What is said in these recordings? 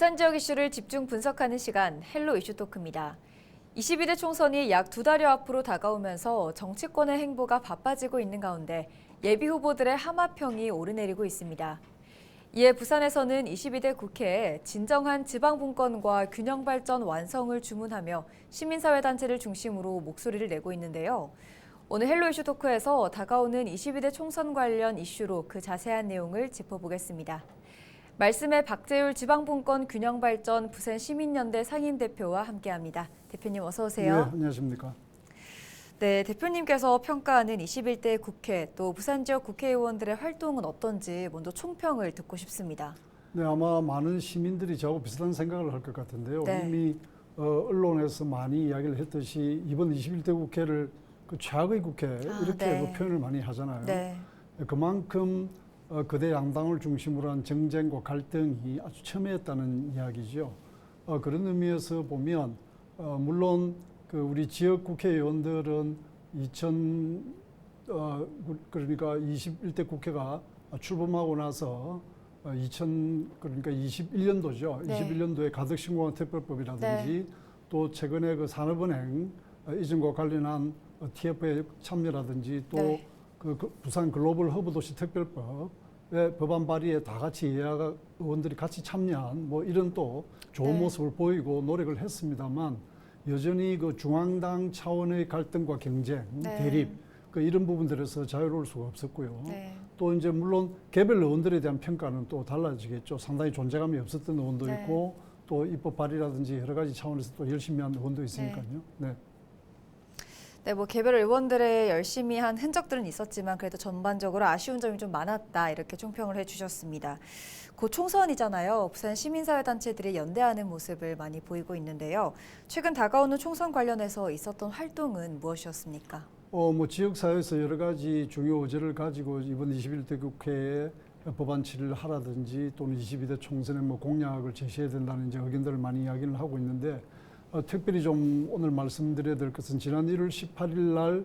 부산 지역 이슈를 집중 분석하는 시간 헬로 이슈 토크입니다. 22대 총선이 약 2달여 앞으로 다가오면서 정치권의 행보가 바빠지고 있는 가운데 예비 후보들의 함합평이 오르내리고 있습니다. 이에 부산에서는 22대 국회에 진정한 지방분권과 균형발전 완성을 주문하며 시민사회단체를 중심으로 목소리를 내고 있는데요. 오늘 헬로 이슈 토크에서 다가오는 22대 총선 관련 이슈로 그 자세한 내용을 짚어보겠습니다. 말씀에 박재율 지방분권 균형발전 부산시민연대 상임대표와 함께합니다. 대표님 어서 오세요. 네, 안녕하십니까. 네, 대표님께서 평가하는 21대 국회 또 부산 지역 국회의원들의 활동은 어떤지 먼저 총평을 듣고 싶습니다. 네, 아마 많은 시민들이 저하고 비슷한 생각을 할 것 같은데요. 네. 이미 언론에서 많이 이야기를 했듯이 이번 21대 국회를 그 최악의 국회 이렇게 네. 그 표현을 많이 하잖아요. 네. 그만큼 거대 양당을 중심으로 한 정쟁과 갈등이 아주 첨예했다는 이야기죠. 그런 의미에서 보면 물론 그 우리 지역 국회의원들은 그러니까 21대 국회가 출범하고 나서 그러니까 21년도죠. 네. 21년도에 가덕신공항 특별법이라든지 네. 또 최근에 그 산업은행 이전과 관련한 TF에 참여라든지 또 그 네. 부산 글로벌 허브도시 특별법의 법안 발의에 다 같이 여야 의원들이 같이 참여한 뭐 이런 또 좋은 네. 모습을 보이고 노력을 했습니다만 여전히 그 중앙당 차원의 갈등과 경쟁, 네. 대립 이런 부분들에서 자유로울 수가 없었고요. 네. 또 이제 물론 개별 의원들에 대한 평가는 또 달라지겠죠. 상당히 존재감이 없었던 의원도 네. 있고 또 입법 발의라든지 여러 가지 차원에서 또 열심히 한 의원도 있으니까요. 네. 네, 뭐 개별 의원들의 열심히 한 흔적들은 있었지만 그래도 전반적으로 아쉬운 점이 좀 많았다 이렇게 총평을 해주셨습니다. 곧 총선이잖아요. 부산 시민사회단체들이 연대하는 모습을 많이 보이고 있는데요. 최근 다가오는 총선 관련해서 있었던 활동은 무엇이었습니까? 뭐 지역사회에서 여러 가지 중요 의제를 가지고 이번 21대 국회에 법안 질의를 하라든지 또는 22대 총선에 뭐 공약을 제시해야 된다는 이제 의견들을 많이 이야기를 하고 있는데 특별히 좀 오늘 말씀드려야 될 것은 지난 1월 18일 날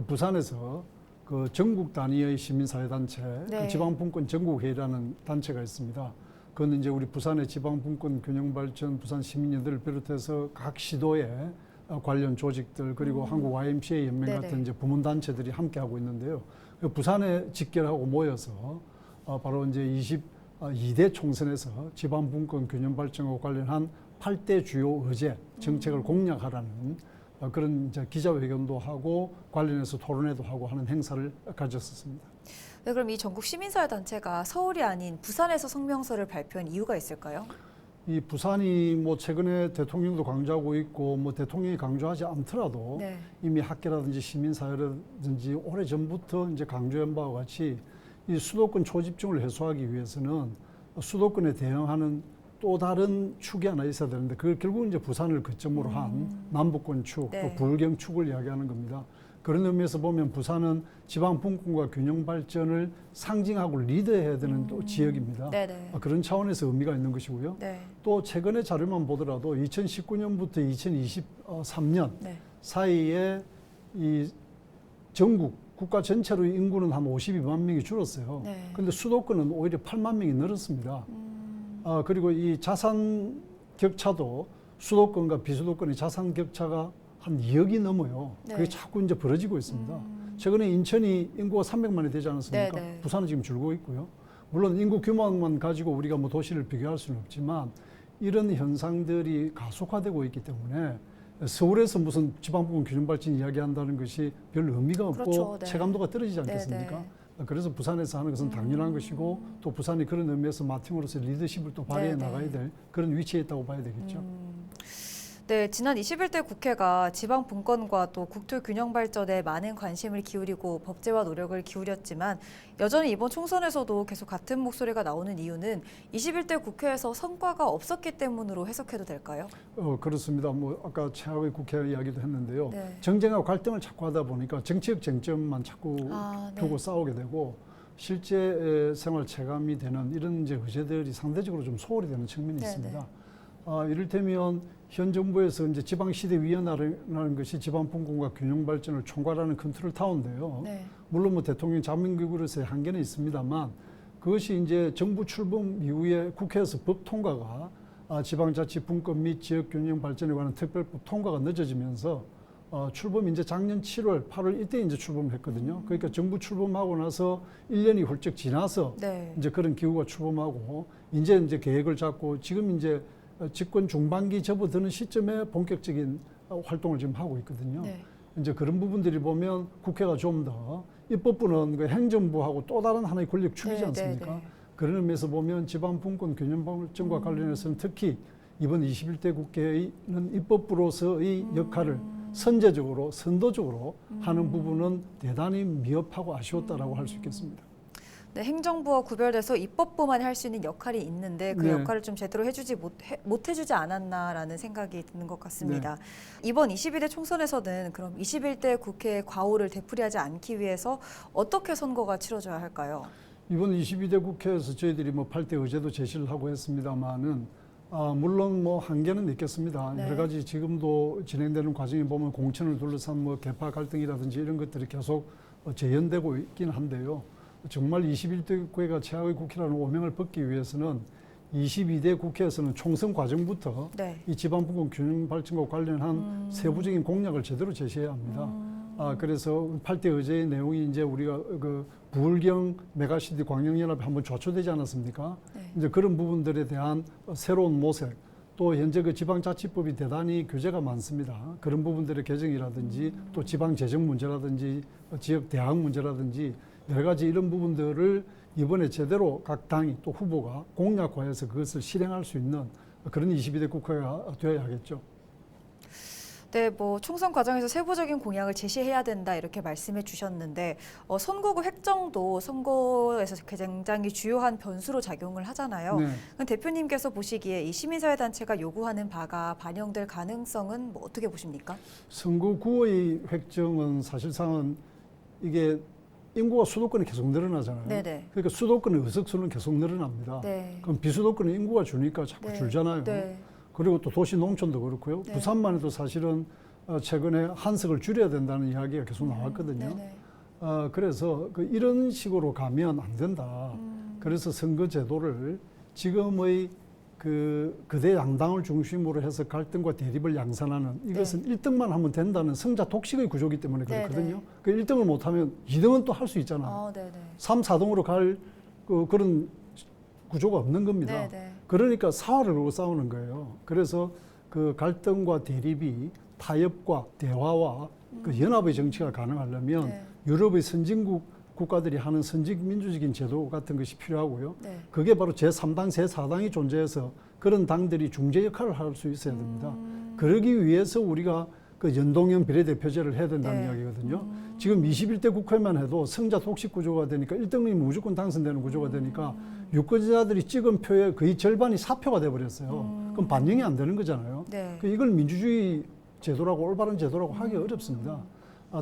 부산에서 그 전국 단위의 시민사회단체 네. 그 지방분권 전국회의라는 단체가 있습니다. 그건 이제 우리 부산의 지방분권 균형발전 부산시민연대를 비롯해서 각 시도의 관련 조직들 그리고 한국 YMCA 연맹 네네. 같은 이제 부문단체들이 함께 하고 있는데요. 부산에 직결하고 모여서 바로 이제 22대 총선에서 지방분권 균형발전과 관련한 8대 주요 의제 정책을 공략하라는 그런 이제 기자회견도 하고 관련해서 토론회도 하고 하는 행사를 가졌었습니다. 네, 그럼 이 전국 시민사회단체가 서울이 아닌 부산에서 성명서를 발표한 이유가 있을까요? 이 부산이 뭐 최근에 대통령도 강조하고 있고 뭐 대통령이 강조하지 않더라도 네. 이미 학계라든지 시민사회라든지 오래 전부터 이제 강조한 바와 같이 이 수도권 초집중을 해소하기 위해서는 수도권에 대응하는 또 다른 축이 하나 있어야 되는데 그걸 결국은 이제 부산을 거점으로 한 남북권 축, 네. 또 불경 축을 이야기하는 겁니다. 그런 의미에서 보면 부산은 지방분권과 균형 발전을 상징하고 리드해야 되는 또 지역입니다. 네네. 그런 차원에서 의미가 있는 것이고요. 네. 또 최근의 자료만 보더라도 2019년부터 2023년 네. 사이에 이 전국 국가 전체로 인구는 한 52만 명이 줄었어요. 네. 그런데 수도권은 오히려 8만 명이 늘었습니다. 그리고 이 자산 격차도 수도권과 비수도권의 자산 격차가 한 2억이 넘어요. 네. 그게 자꾸 이제 벌어지고 있습니다. 최근에 인천이 인구가 300만이 되지 않았습니까? 네네. 부산은 지금 줄고 있고요. 물론 인구 규모만 가지고 우리가 뭐 도시를 비교할 수는 없지만 이런 현상들이 가속화되고 있기 때문에 서울에서 무슨 지방분권 균형 발전 이야기한다는 것이 별 의미가 없고 그렇죠. 네. 체감도가 떨어지지 않겠습니까? 네네. 그래서 부산에서 하는 것은 당연한 것이고 또 부산이 그런 의미에서 마팀으로서 리더십을 또 발휘해 네네. 나가야 될 그런 위치에 있다고 봐야 되겠죠. 네, 지난 21대 국회가 지방 분권과 또 국토 균형 발전에 많은 관심을 기울이고 법제화 노력을 기울였지만 여전히 이번 총선에서도 계속 같은 목소리가 나오는 이유는 21대 국회에서 성과가 없었기 때문으로 해석해도 될까요? 그렇습니다. 뭐 아까 최악의 국회 이야기도 했는데요. 네. 정쟁하고 갈등을 자꾸 하다 보니까 정치적 쟁점만 자꾸 네. 두고 싸우게 되고 실제 생활 체감이 되는 이런 이제 의제들이 상대적으로 좀 소홀히 되는 측면이 네네. 있습니다. 이를테면 현 정부에서 이제 지방시대위원회라는 것이 지방분권과 균형 발전을 총괄하는 컨트롤 타워인데요. 네. 물론 뭐 대통령 자명기구로서의 한계는 있습니다만 그것이 이제 정부 출범 이후에 국회에서 법 통과가 지방자치분권 및 지역균형 발전에 관한 특별법 통과가 늦어지면서 출범이 이제 작년 7월, 8월 이때 이제 출범을 했거든요. 그러니까 정부 출범하고 나서 1년이 훌쩍 지나서 네. 이제 그런 기구가 출범하고 이제 계획을 잡고 지금 이제 집권 중반기 접어드는 시점에 본격적인 활동을 지금 하고 있거든요. 네. 이제 그런 부분들이 보면 국회가 좀 더 입법부는 그 행정부하고 또 다른 하나의 권력 축이지 네, 않습니까? 네, 네. 그런 의미에서 보면 지방분권 균형 발전과 관련해서는 특히 이번 21대 국회는 입법부로서의 역할을 선제적으로 선도적으로 하는 부분은 대단히 미흡하고 아쉬웠다라고 할 수 있겠습니다. 네, 행정부와 구별돼서 입법부만 할 수 있는 역할이 있는데 그 네. 역할을 좀 제대로 못 해주지 않았나라는 생각이 드는 것 같습니다. 이번 22대 총선에서는 그럼 21대 국회의 과오를 되풀이하지 않기 위해서 어떻게 선거가 치러져야 할까요? 이번 22대 국회에서 저희들이 뭐 8대 의제도 제시를 하고 했습니다만은 물론 뭐 한계는 있겠습니다. 네. 여러 가지 지금도 진행되는 과정에 보면 공천을 둘러싼 뭐 계파 갈등이라든지 이런 것들이 계속 재현되고 있긴 한데요. 정말 21대 국회가 최악의 국회라는 오명을 벗기 위해서는 22대 국회에서는 총선 과정부터 네. 이 지방분권 균형 발전과 관련한 세부적인 공약을 제대로 제시해야 합니다. 그래서 8대 의제의 내용이 이제 우리가 그 부울경 메가시티 광역연합에 한번 좌초되지 않았습니까? 네. 이제 그런 부분들에 대한 새로운 모색, 또 현재 그 지방자치법이 대단히 규제가 많습니다. 그런 부분들의 개정이라든지 또 지방재정 문제라든지 지역 대학 문제라든지 여러 가지 이런 부분들을 이번에 제대로 각 당이 또 후보가 공약화해서 그것을 실행할 수 있는 그런 22대 국회가 되어야 하겠죠. 네, 뭐 총선 과정에서 세부적인 공약을 제시해야 된다 이렇게 말씀해 주셨는데 선거구 획정도 선거에서 굉장히 주요한 변수로 작용을 하잖아요. 네. 그럼 대표님께서 보시기에 이 시민사회단체가 요구하는 바가 반영될 가능성은 뭐 어떻게 보십니까? 선거구의 획정은 사실상은 이게 인구가 수도권에 계속 늘어나잖아요. 네네. 그러니까 수도권의 의석수는 계속 늘어납니다. 네. 그럼 비수도권의 인구가 주니까 자꾸 네. 줄잖아요. 네. 그리고 또 도시 농촌도 그렇고요. 네. 부산만 해도 사실은 최근에 한석을 줄여야 된다는 이야기가 계속 나왔거든요. 네네. 그래서 이런 식으로 가면 안 된다. 그래서 선거 제도를 지금의 그대 양당을 중심으로 해서 갈등과 대립을 양산하는 이것은 1등만 하면 된다는 성자 독식의 구조이기 때문에 그렇거든요. 네네. 그 1등을 못하면 2등은 또 할 수 있잖아요. 네네. 3, 4등으로 갈 그런 구조가 없는 겁니다. 네네. 그러니까 사활을 걸고 싸우는 거예요. 그래서 그 갈등과 대립이 타협과 대화와 그 연합의 정치가 가능하려면 네. 유럽의 선진국 국가들이 하는 선진 민주적인 제도 같은 것이 필요하고요. 네. 그게 바로 제3당, 제4당이 존재해서 그런 당들이 중재 역할을 할 수 있어야 됩니다. 그러기 위해서 우리가 그 연동형 비례대표제를 해야 된다는 네. 이야기거든요. 지금 21대 국회만 해도 성자 독식 구조가 되니까 1등이 무조건 당선되는 구조가 되니까 유권자들이 찍은 표의 거의 절반이 사표가 돼버렸어요. 그럼 반영이 안 되는 거잖아요. 네. 이걸 민주주의 제도라고 올바른 제도라고 하기 어렵습니다.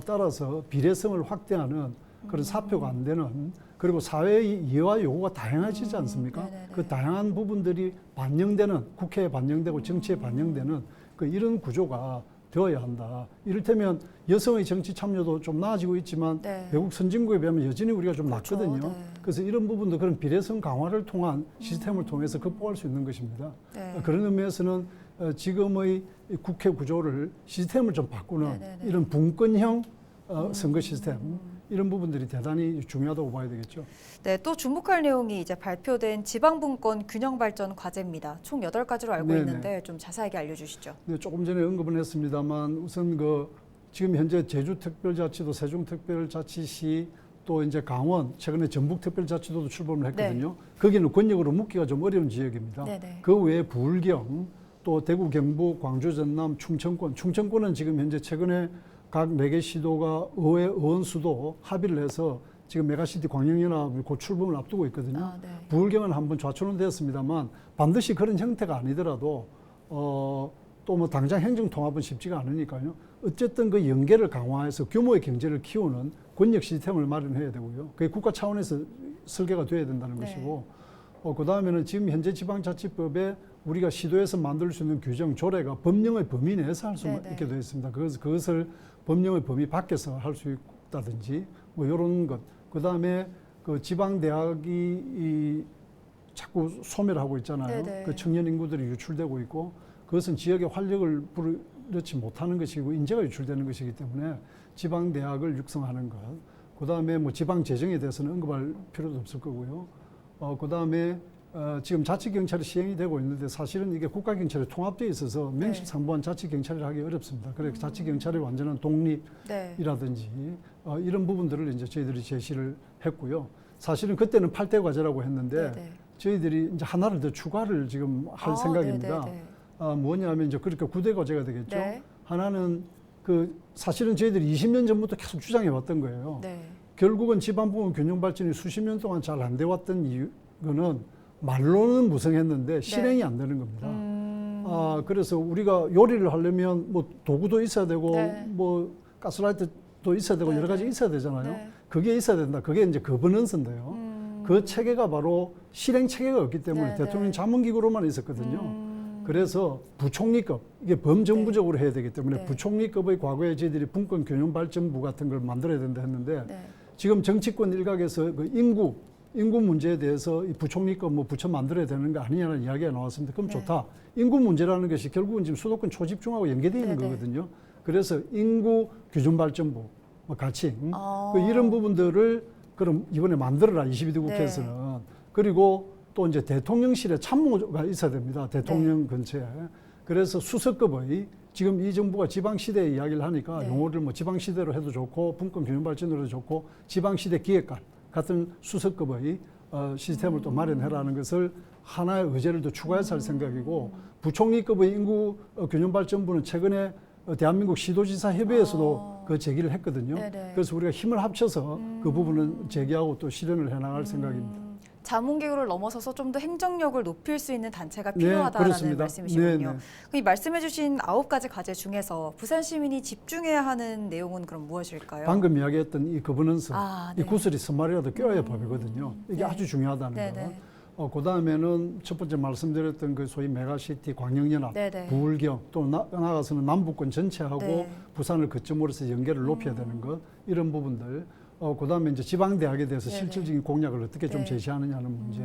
따라서 비례성을 확대하는 그런 사표가 안 되는 그리고 사회의 이해와 요구가 다양해지지 않습니까? 네네네. 그 다양한 부분들이 반영되는 국회에 반영되고 정치에 반영되는 이런 구조가 되어야 한다. 이를테면 여성의 정치 참여도 좀 나아지고 있지만 네. 외국 선진국에 비하면 여전히 우리가 좀 그렇죠. 낮거든요. 네. 그래서 이런 부분도 그런 비례성 강화를 통한 시스템을 통해서 극복할 수 있는 것입니다. 네. 그런 의미에서는 지금의 국회 구조를 시스템을 좀 바꾸는 네네네. 이런 분권형 선거 시스템 이런 부분들이 대단히 중요하다고 봐야 되겠죠. 네, 또 주목할 내용이 이제 발표된 지방분권 균형 발전 과제입니다. 총 8가지로 알고 네네. 있는데 좀 자세하게 알려주시죠. 네, 조금 전에 언급은 했습니다만 우선 지금 현재 제주특별자치도 세종특별자치시 또 이제 강원 최근에 전북특별자치도도 출범을 했거든요. 거기는 권력으로 묶기가 좀 어려운 지역입니다. 네네. 그 외에 부울경 또 대구, 경북, 광주, 전남, 충청권은 지금 현재 최근에 각 4개 시도가 의원 수도 합의를 해서 지금 메가시티 광역연합이 곧 출범을 앞두고 있거든요. 네. 부울경은 한번 좌초는 되었습니다만 반드시 그런 형태가 아니더라도 또 뭐 당장 행정통합은 쉽지가 않으니까요. 어쨌든 그 연계를 강화해서 규모의 경제를 키우는 권력 시스템을 마련해야 되고요. 그게 국가 차원에서 설계가 돼야 된다는 네. 것이고 그다음에는 지금 현재 지방자치법에 우리가 시도해서 만들 수 있는 규정, 조례가 법령의 범위 내에서 할 수 네네. 있게 되어 있습니다. 그것을 법령의 범위 밖에서 할 수 있다든지 뭐 이런 것. 그다음에 그 지방대학이 자꾸 소멸하고 있잖아요. 네네. 그 청년 인구들이 유출되고 있고 그것은 지역의 활력을 불러넣지 못하는 것이고 인재가 유출되는 것이기 때문에 지방 대학을 육성하는 것. 그다음에 뭐 지방 재정에 대해서는 언급할 필요도 없을 거고요. 그다음에 지금 자치경찰이 시행이 되고 있는데 사실은 이게 국가경찰이 통합되어 있어서 명실상부한 자치경찰을 하기 어렵습니다. 그래서 자치경찰의 완전한 독립이라든지 이런 부분들을 이제 저희들이 제시를 했고요. 사실은 그때는 8대 과제라고 했는데 네네. 저희들이 이제 하나를 더 추가를 지금 할 생각입니다. 뭐냐면 이제 그러니까 9대 과제가 되겠죠. 네. 하나는 그 사실은 저희들이 20년 전부터 계속 주장해 왔던 거예요. 네. 결국은 지방부문 균형 발전이 수십 년 동안 잘 안 돼 왔던 이유는 말로는 무성했는데 실행이 안 되는 겁니다. 그래서 우리가 요리를 하려면 뭐 도구도 있어야 되고 뭐 가스라이트도 있어야 되고 여러 가지 있어야 되잖아요. 그게 있어야 된다. 그게 이제 거버넌스인데요. 그 체계가 바로 실행 체계가 없기 때문에 대통령 자문기구로만 있었거든요. 그래서 부총리급, 이게 범정부적으로 해야 되기 때문에 부총리급의 과거에 저희들이 분권균형발전부 같은 걸 만들어야 된다 했는데 지금 정치권 일각에서 그 인구 문제에 대해서 이 부총리급 뭐 부처 만들어야 되는 거 아니냐는 이야기가 나왔습니다. 그럼 좋다. 인구 문제라는 것이 결국은 지금 수도권 초집중하고 연계되어 있는 거거든요. 그래서 인구 규준발전부 뭐 같이 그 이런 부분들을 그럼 이번에 만들어라 22대 국회에서는. 그리고 또 이제 대통령실에 참모가 있어야 됩니다. 대통령 근처에. 그래서 수석급의 지금 이 정부가 지방시대 이야기를 하니까 용어를 뭐 지방시대로 해도 좋고 분권균형발전으로 해도 좋고 지방시대 기획관 같은 수석급의 시스템을 또 마련해라는 것을 하나의 의제를 더 추가해서 할 생각이고 부총리급의 인구균형발전부는 최근에 대한민국 시도지사 협의회에서도 그 제기를 했거든요. 그래서 우리가 힘을 합쳐서 그 부분은 제기하고 또 실현을 해나갈 생각입니다. 자문기구를 넘어서서 좀 더 행정력을 높일 수 있는 단체가 필요하다라는 말씀이시군요. 이 말씀해주신 9가지 과제 중에서 부산 시민이 집중해야 하는 내용은 그럼 무엇일까요? 방금 이야기했던 이 거버넌스, 이 구슬이 선말이라도 껴야 법이거든요. 이게 아주 중요하다는 거. 그 다음에는 첫 번째 말씀드렸던 그 소위 메가시티 광역연합, 부울경, 또 나아가서는 남북권 전체하고 부산을 거점으로서 연계를 높여야 되는 것, 이런 부분들. 그 다음에 이제 지방대학에 대해서 실질적인 공약을 어떻게 좀 제시하느냐는 문제.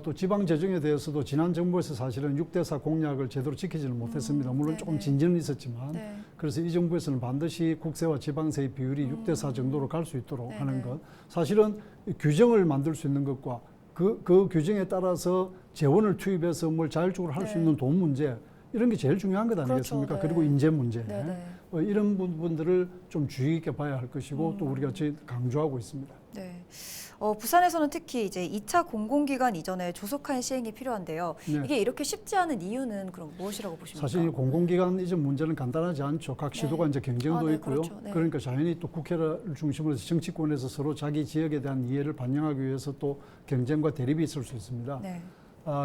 또 지방재정에 대해서도 지난 정부에서 사실은 6대4 공약을 제대로 지키지는 못했습니다. 물론 조금 진전은 있었지만. 그래서 이 정부에서는 반드시 국세와 지방세의 비율이 6대4 정도로 갈 수 있도록 하는 것. 사실은 규정을 만들 수 있는 것과 그 규정에 따라서 재원을 투입해서 뭘 자율적으로 할 수 있는 돈 문제. 이런 게 제일 중요한 것 아니겠습니까? 그리고 인재 문제. 이런 부분들을 좀 주의 깊게 봐야 할 것이고 또 우리가 강조하고 있습니다. 부산에서는 특히 이제 2차 공공기관 이전에 조속한 시행이 필요한데요. 이게 이렇게 쉽지 않은 이유는 그럼 무엇이라고 보십니까? 사실 이 공공기관 이전 문제는 간단하지 않죠. 각 시도가 이제 경쟁도 있고요. 그러니까 자연히 또 국회를 중심으로 해서 정치권에서 서로 자기 지역에 대한 이해를 반영하기 위해서 또 경쟁과 대립이 있을 수 있습니다.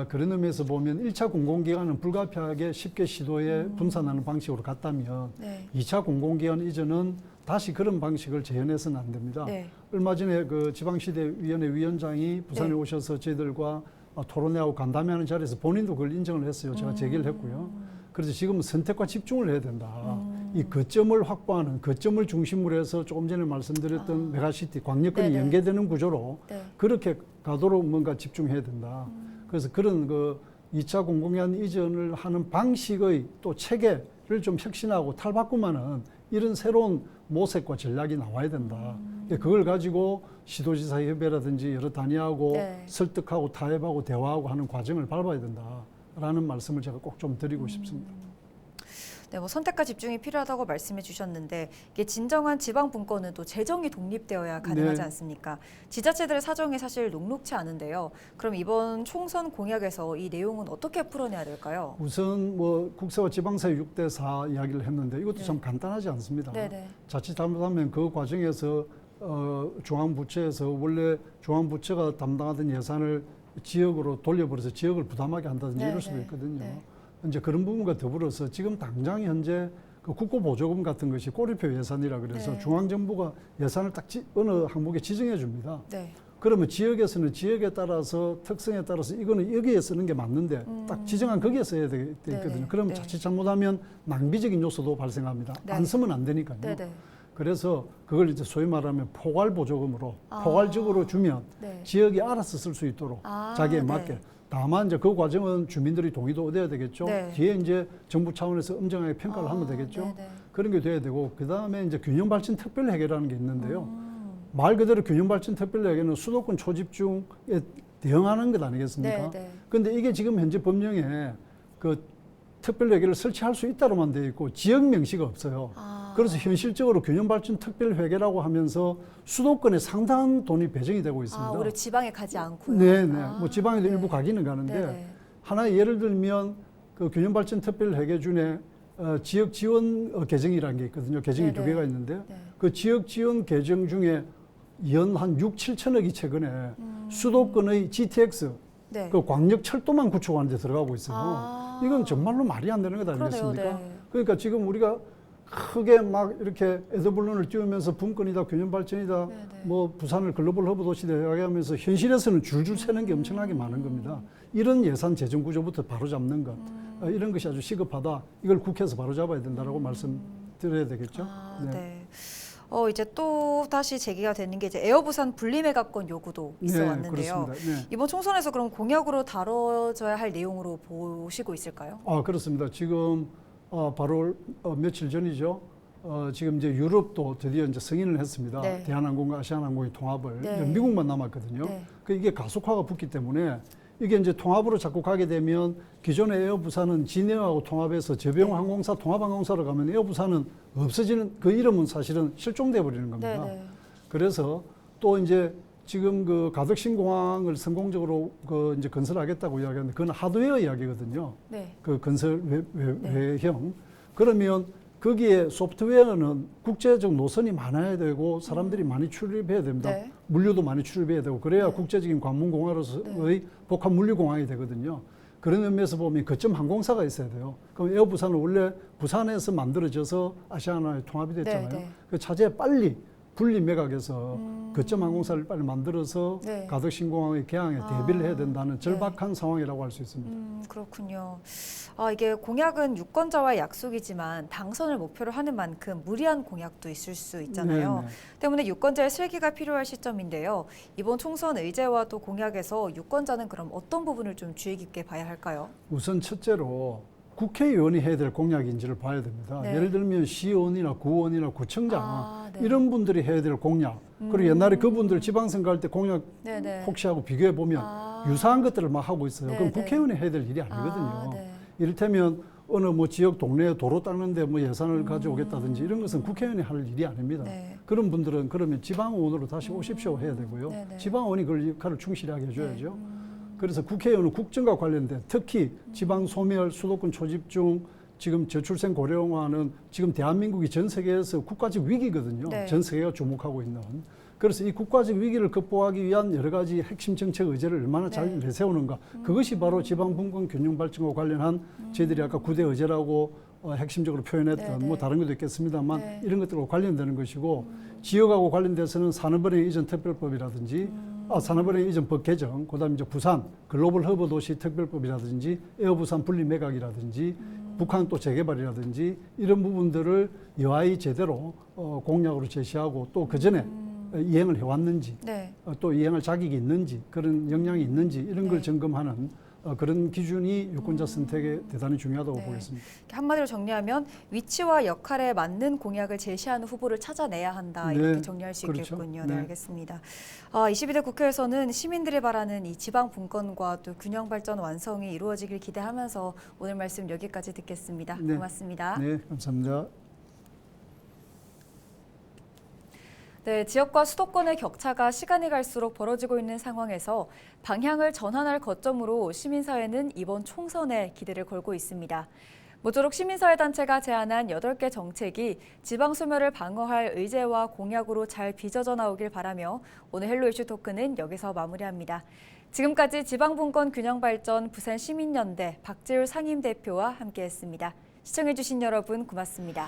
그런 의미에서 보면 1차 공공기관은 불가피하게 쉽게 시도에 분산하는 방식으로 갔다면 2차 공공기관 이전은 다시 그런 방식을 재현해서는 안 됩니다. 얼마 전에 그 지방시대위원회 위원장이 부산에 오셔서 저희들과 토론회하고 간담회하는 자리에서 본인도 그걸 인정을 했어요. 제가 제기를 했고요. 그래서 지금은 선택과 집중을 해야 된다. 이 거점을 확보하는, 거점을 중심으로 해서 조금 전에 말씀드렸던 메가시티, 광역권이 연계되는 구조로 그렇게 가도록 뭔가 집중해야 된다. 그래서 그런 그 2차 공공기관 이전을 하는 방식의 또 체계를 좀 혁신하고 탈바꿈하는 이런 새로운 모색과 전략이 나와야 된다. 그걸 가지고 시도지사 협의라든지 여러 단위하고 설득하고 타협하고 대화하고 하는 과정을 밟아야 된다라는 말씀을 제가 꼭 좀 드리고 싶습니다. 뭐 선택과 집중이 필요하다고 말씀해 주셨는데 이게 진정한 지방 분권은 또 재정이 독립되어야 가능하지 않습니까? 지자체들의 사정이 사실 녹록치 않은데요. 그럼 이번 총선 공약에서 이 내용은 어떻게 풀어내야 될까요? 우선 뭐 국세와 지방세 6대4 이야기를 했는데 이것도 참 간단하지 않습니다. 자칫 잘못하면 그 과정에서 중앙부처에서 원래 중앙부처가 담당하던 예산을 지역으로 돌려버려서 지역을 부담하게 한다든지 이럴 수도 있거든요. 이제 그런 부분과 더불어서 지금 당장 현재 그 국고보조금 같은 것이 꼬리표 예산이라 그래서 중앙정부가 예산을 딱 어느 항목에 지정해 줍니다. 그러면 지역에서는 지역에 따라서 특성에 따라서 이거는 여기에 쓰는 게 맞는데 딱 지정한 거기에 써야 돼 있거든요. 그러면 자칫 잘못하면 낭비적인 요소도 발생합니다. 안 쓰면 안 되니까요. 그래서 그걸 이제 소위 말하면 포괄 보조금으로 아. 포괄적으로 주면 네. 지역이 알아서 쓸 수 있도록 자기에 네. 맞게. 다만 이제 그 과정은 주민들이 동의도 얻어야 되겠죠. 네. 뒤에 이제 정부 차원에서 엄정하게 평가를 하면 되겠죠. 네네. 그런 게 돼야 되고 그 다음에 이제 균형발전 특별회계라는 게 있는데요. 말 그대로 균형발전 특별회계는 수도권 초집중에 대응하는 것 아니겠습니까? 네네. 그런데 이게 지금 현재 법령에 그 특별회계를 설치할 수 있다로만 되어 있고 지역 명시가 없어요. 그래서 현실적으로 균형발전 특별회계라고 하면서 수도권에 상당한 돈이 배정이 되고 있습니다. 오히려 지방에 가지 않고요. 네네. 뭐 지방에도 일부 가기는 가는데 네네. 하나 예를 들면 그 균형발전 특별회계 중에 지역 지원 계정이라는 게 있거든요. 계정이 두 네네. 개가 있는데 네. 그 지역 지원 계정 중에 연 한 6, 7천억이 최근에 수도권의 GTX 네. 그 광역철도만 구축하는 데 들어가고 있어요. 이건 정말로 말이 안 되는 것 아니겠습니까? 그러네요, 네. 그러니까 지금 우리가 크게 막 이렇게 에드블론을 띄우면서 분권이다, 균형발전이다, 네네. 뭐 부산을 글로벌 허브 도시다 이야기하면서 현실에서는 줄줄 새는 게 엄청나게 많은 겁니다. 이런 예산 재정 구조부터 바로 잡는 것, 이런 것이 아주 시급하다. 이걸 국회에서 바로 잡아야 된다라고 말씀드려야 되겠죠. 네. 이제 또 다시 제기가 되는 게 이제 에어부산 분리매각권 요구도 있어 왔는데요. 그렇습니다. 네. 이번 총선에서 그럼 공약으로 다뤄져야 할 내용으로 보시고 있을까요? 그렇습니다. 지금 바로 며칠 전이죠. 지금 이제 유럽도 드디어 이제 승인을 했습니다. 네. 대한항공과 아시아나항공의 통합을. 네. 이제 미국만 남았거든요. 네. 이게 가속화가 붙기 때문에 이게 이제 통합으로 자꾸 가게 되면 기존의 에어부산은 진에어하고 통합해서 저병항공사 통합항공사로 가면 에어부산은 없어지는 그 이름은 사실은 실종돼 버리는 겁니다. 네네. 그래서 또 이제 지금 그 가덕신공항을 성공적으로 그 이제 건설하겠다고 이야기하는데 그건 하드웨어 이야기거든요. 네. 그 건설 외형. 그러면 거기에 소프트웨어는 국제적 노선이 많아야 되고 사람들이 많이 출입해야 됩니다. 네. 물류도 많이 출입해야 되고 그래야 네. 국제적인 관문공항으로서의 복합 물류공항이 되거든요. 그런 의미에서 보면 거점 항공사가 있어야 돼요. 그럼 에어부산은 원래 부산에서 만들어져서 아시아나에 통합이 됐잖아요. 네. 그 차제에 빨리 분리 매각해서 거점 항공사를 빨리 만들어서 네. 가덕신공항의 개항에 대비를 해야 된다는 절박한 상황이라고 할 수 있습니다. 그렇군요. 이게 공약은 유권자와의 약속이지만 당선을 목표로 하는 만큼 무리한 공약도 있을 수 있잖아요. 네. 때문에 유권자의 실기가 필요할 시점인데요. 이번 총선 의제와 또 공약에서 유권자는 그럼 어떤 부분을 좀 주의 깊게 봐야 할까요? 우선 첫째로 국회의원이 해야 될 공약인지를 봐야 됩니다. 네. 예를 들면 시의원이나 구의원이나 구청장 네. 이런 분들이 해야 될 공약. 그리고 옛날에 그분들 지방선거 할 때 공약 네네. 혹시 하고 비교해 보면 유사한 것들을 막 하고 있어요. 그럼 네네. 국회의원이 해야 될 일이 아니거든요. 네. 이를테면 어느 뭐 지역 동네에 도로 닦는데 뭐 예산을 가져오겠다든지 이런 것은 국회의원이 할 일이 아닙니다. 네. 그런 분들은 그러면 지방의원으로 다시 오십시오 해야 되고요. 네네. 지방의원이 그걸 역할을 충실하게 해줘야죠. 그래서 국회의원은 국정과 관련된 특히 지방 소멸, 수도권 초집중, 지금 저출생 고령화는 지금 대한민국이 전 세계에서 국가적 위기거든요. 네. 전 세계가 주목하고 있는. 그래서 이 국가적 위기를 극복하기 위한 여러 가지 핵심 정책 의제를 얼마나 잘 네. 내세우는가. 그것이 바로 지방 분권 균형 발전과 관련한 저희들이 아까 9대 의제라고 핵심적으로 표현했던 네, 뭐 네. 다른 것도 있겠습니다만 네. 이런 것들과 관련되는 것이고 지역하고 관련돼서는 산업은행 이전 특별법이라든지 산업은행 이전 법 개정, 그다음에 이제 부산 글로벌 허브 도시 특별법이라든지 에어부산 분리 매각이라든지 북한 또 재개발이라든지 이런 부분들을 여하이 제대로 공약으로 제시하고 또 그 전에 이행을 해왔는지 네. 또 이행할 자격이 있는지 그런 역량이 있는지 이런 걸 네. 점검하는 그런 기준이 유권자 선택에 대단히 중요하다고 네. 보겠습니다. 한마디로 정리하면 위치와 역할에 맞는 공약을 제시하는 후보를 찾아내야 한다 네, 이렇게 정리할 수 그렇죠. 있겠군요. 네, 네. 알겠습니다. 22대 국회에서는 시민들이 바라는 이 지방 분권과 또 균형 발전 완성이 이루어지길 기대하면서 오늘 말씀 여기까지 듣겠습니다. 네. 고맙습니다. 네, 감사합니다. 네, 지역과 수도권의 격차가 시간이 갈수록 벌어지고 있는 상황에서 방향을 전환할 거점으로 시민사회는 이번 총선에 기대를 걸고 있습니다. 모쪼록 시민사회 단체가 제안한 8개 정책이 지방 소멸을 방어할 의제와 공약으로 잘 빚어져 나오길 바라며 오늘 헬로 이슈 토크는 여기서 마무리합니다. 지금까지 지방분권 균형발전 부산시민연대 박재율 상임대표와 함께했습니다. 시청해주신 여러분 고맙습니다.